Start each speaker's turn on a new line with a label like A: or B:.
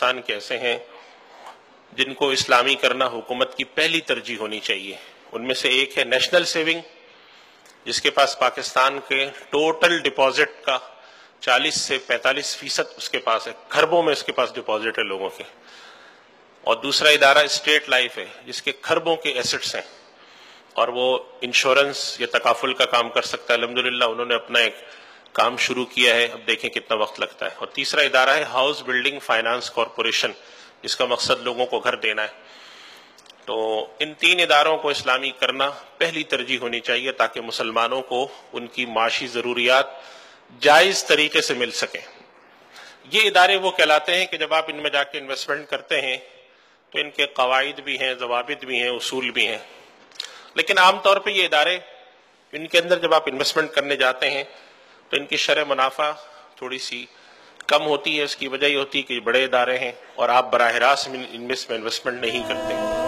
A: پاکستان کے ایسے ہیں جن کو اسلامی کرنا حکومت کی پہلی ترجیح ہونی چاہیے. ان میں سے ایک ہے نیشنل سیونگ، جس کے پاس پاکستان کے ٹوٹل ڈپازٹ کا 40 سے 45% اس کے پاس ہے، کھربوں میں اس کے پاس ڈپازٹ ہے لوگوں کے. اور دوسرا ادارہ اسٹیٹ لائف ہے جس کے کھربوں کے ایسٹس ہیں اور وہ انشورنس یا تکافل کا کام کر سکتا ہے. الحمدللہ انہوں نے اپنا ایک کام شروع کیا ہے، اب دیکھیں کتنا وقت لگتا ہے. اور تیسرا ادارہ ہے ہاؤس بلڈنگ فائنانس کارپوریشن، جس کا مقصد لوگوں کو گھر دینا ہے. تو ان 3 اداروں کو اسلامی کرنا پہلی ترجیح ہونی چاہیے تاکہ مسلمانوں کو ان کی معاشی ضروریات جائز طریقے سے مل سکیں. یہ ادارے وہ کہلاتے ہیں کہ جب آپ ان میں جا کے انویسٹمنٹ کرتے ہیں تو ان کے قواعد بھی ہیں، ضوابط بھی ہیں، اصول بھی ہیں. لیکن عام طور پہ یہ ادارے ان کے اندر جب آپ انویسٹمنٹ کرنے جاتے ہیں تو ان کی شرح منافع تھوڑی سی کم ہوتی ہے. اس کی وجہ یہ ہوتی ہے کہ یہ بڑے ادارے ہیں اور آپ براہ راست ان میں انویسٹمنٹ نہیں کرتے.